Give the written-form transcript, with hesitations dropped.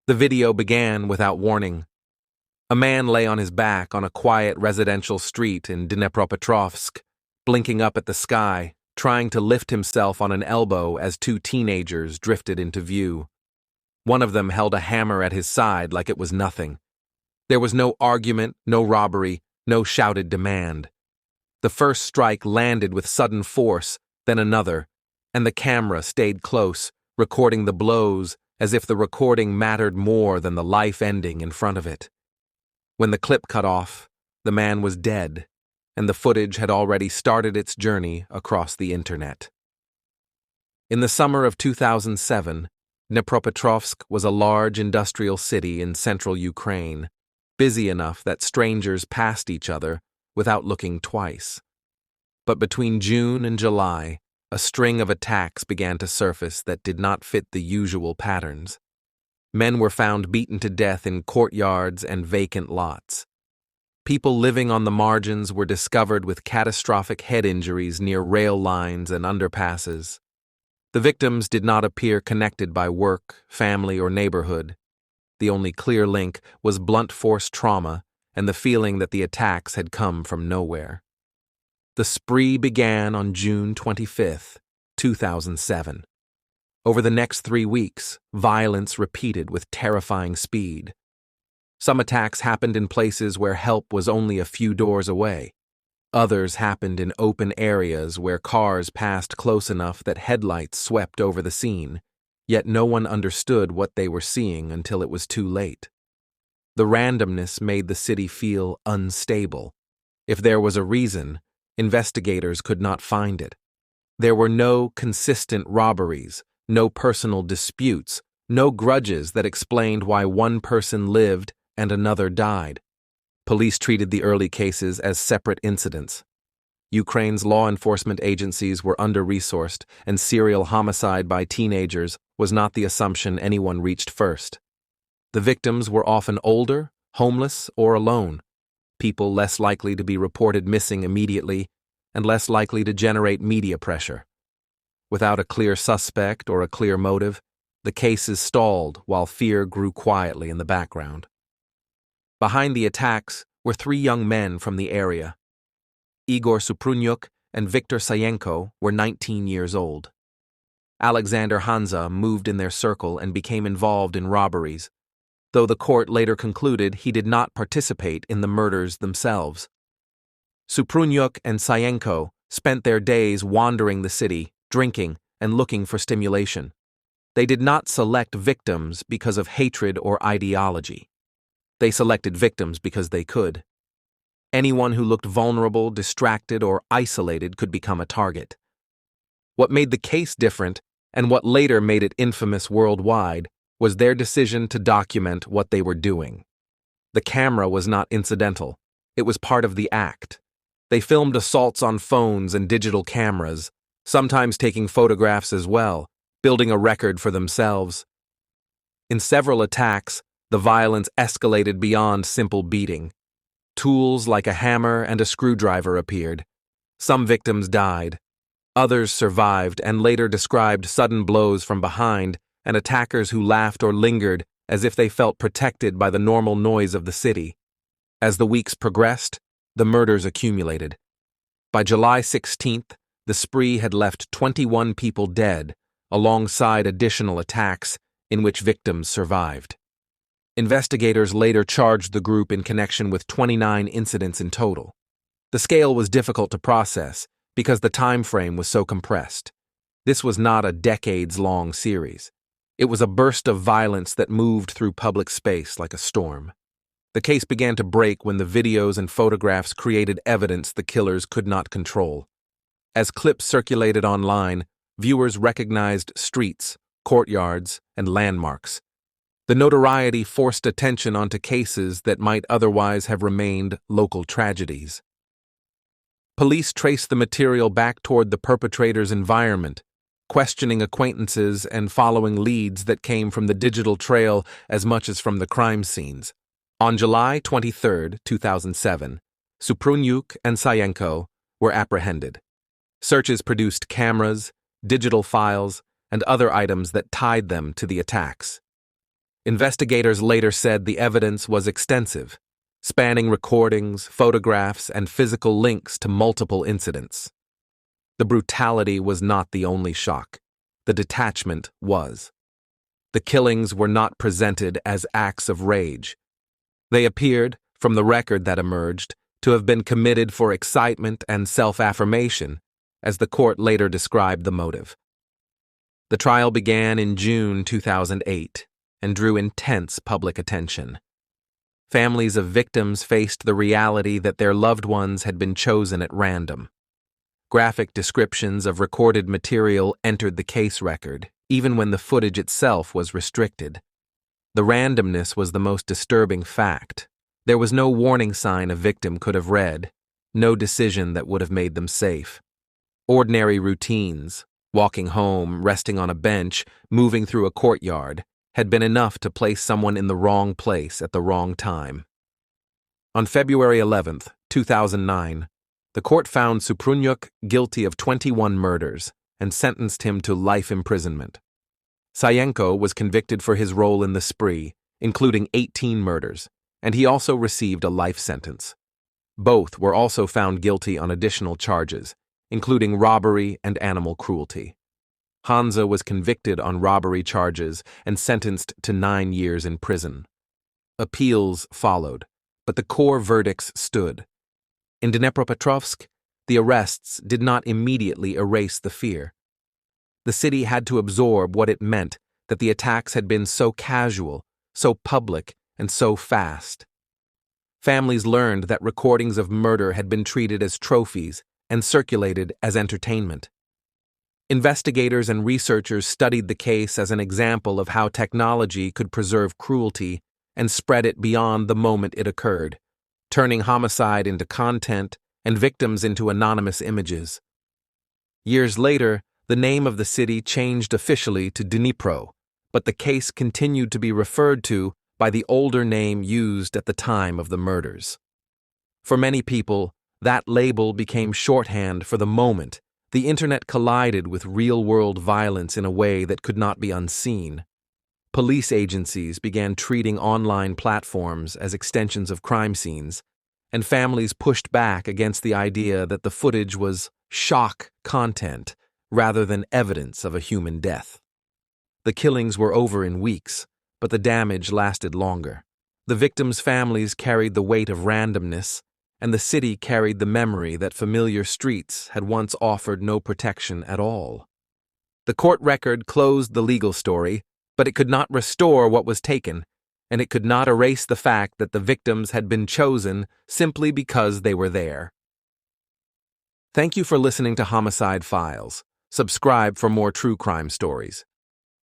The video began without warning. A man lay on his back on a quiet residential street in Dnepropetrovsk, blinking up at the sky, trying to lift himself on an elbow as two teenagers drifted into view. One of them held a hammer at his side like it was nothing. There was no argument, no robbery, no shouted demand. The first strike landed with sudden force, then another, and the camera stayed close, recording the blows as if the recording mattered more than the life ending in front of it. When the clip cut off, the man was dead, and the footage had already started its journey across the internet. In the summer of 2007, Dnepropetrovsk was a large industrial city in central Ukraine, busy enough that strangers passed each other without looking twice. But between June and July, a string of attacks began to surface that did not fit the usual patterns. Men were found beaten to death in courtyards and vacant lots. People living on the margins were discovered with catastrophic head injuries near rail lines and underpasses. The victims did not appear connected by work, family, or neighborhood. The only clear link was blunt force trauma and the feeling that the attacks had come from nowhere. The spree began on June 25, 2007. Over the next 3 weeks, violence repeated with terrifying speed. Some attacks happened in places where help was only a few doors away. Others happened in open areas where cars passed close enough that headlights swept over the scene, yet no one understood what they were seeing until it was too late. The randomness made the city feel unstable. If there was a reason, investigators could not find it. There were no consistent robberies, no personal disputes, no grudges that explained why one person lived and another died. Police treated the early cases as separate incidents. Ukraine's law enforcement agencies were under-resourced, and serial homicide by teenagers was not the assumption anyone reached first. The victims were often older, homeless, or alone, people less likely to be reported missing immediately and less likely to generate media pressure. Without a clear suspect or a clear motive, the cases stalled while fear grew quietly in the background. Behind the attacks were 3 young men from the area. Igor Suprunyuk and Viktor Sayenko were 19 years old. Alexander Hanza moved in their circle and became involved in robberies, though the court later concluded he did not participate in the murders themselves. Suprunyuk and Sayenko spent their days wandering the city, drinking, and looking for stimulation. They did not select victims because of hatred or ideology. They selected victims because they could. Anyone who looked vulnerable, distracted, or isolated could become a target. What made the case different, and what later made it infamous worldwide, was their decision to document what they were doing. The camera was not incidental. It was part of the act. They filmed assaults on phones and digital cameras, sometimes taking photographs as well, building a record for themselves. In several attacks, the violence escalated beyond simple beating. Tools like a hammer and a screwdriver appeared. Some victims died. Others survived and later described sudden blows from behind and attackers who laughed or lingered as if they felt protected by the normal noise of the city. As the weeks progressed, the murders accumulated. By July 16th, the spree had left 21 people dead, alongside additional attacks in which victims survived. Investigators later charged the group in connection with 29 incidents in total. The scale was difficult to process because the time frame was so compressed. This was not a decades-long series. It was a burst of violence that moved through public space like a storm. The case began to break when the videos and photographs created evidence the killers could not control. As clips circulated online, viewers recognized streets, courtyards, and landmarks. The notoriety forced attention onto cases that might otherwise have remained local tragedies. Police traced the material back toward the perpetrator's environment, questioning acquaintances and following leads that came from the digital trail as much as from the crime scenes. On July 23, 2007, Suprunyuk and Sayenko were apprehended. Searches produced cameras, digital files, and other items that tied them to the attacks. Investigators later said the evidence was extensive, spanning recordings, photographs, and physical links to multiple incidents. The brutality was not the only shock. The detachment was. The killings were not presented as acts of rage. They appeared, from the record that emerged, to have been committed for excitement and self-affirmation, as the court later described the motive. The trial began in June 2008 and drew intense public attention. Families of victims faced the reality that their loved ones had been chosen at random. Graphic descriptions of recorded material entered the case record, even when the footage itself was restricted. The randomness was the most disturbing fact. There was no warning sign a victim could have read, no decision that would have made them safe. Ordinary routines, walking home, resting on a bench, moving through a courtyard, had been enough to place someone in the wrong place at the wrong time. On February 11, 2009, the court found Suprunyuk guilty of 21 murders and sentenced him to life imprisonment. Sayenko was convicted for his role in the spree, including 18 murders, and he also received a life sentence. Both were also found guilty on additional charges, including robbery and animal cruelty. Hansa was convicted on robbery charges and sentenced to 9 years in prison. Appeals followed, but the core verdicts stood. In Dnepropetrovsk, the arrests did not immediately erase the fear. The city had to absorb what it meant that the attacks had been so casual, so public, and so fast. Families learned that recordings of murder had been treated as trophies and circulated as entertainment. Investigators and researchers studied the case as an example of how technology could preserve cruelty and spread it beyond the moment it occurred, turning homicide into content and victims into anonymous images. Years later, the name of the city changed officially to Dnipro, but the case continued to be referred to by the older name used at the time of the murders. For many people, that label became shorthand for the moment the internet collided with real-world violence in a way that could not be unseen. Police agencies began treating online platforms as extensions of crime scenes, and families pushed back against the idea that the footage was shock content rather than evidence of a human death. The killings were over in weeks, but the damage lasted longer. The victims' families carried the weight of randomness, and the city carried the memory that familiar streets had once offered no protection at all. The court record closed the legal story, but it could not restore what was taken, and it could not erase the fact that the victims had been chosen simply because they were there. Thank you for listening to Homicide Files. Subscribe for more true crime stories.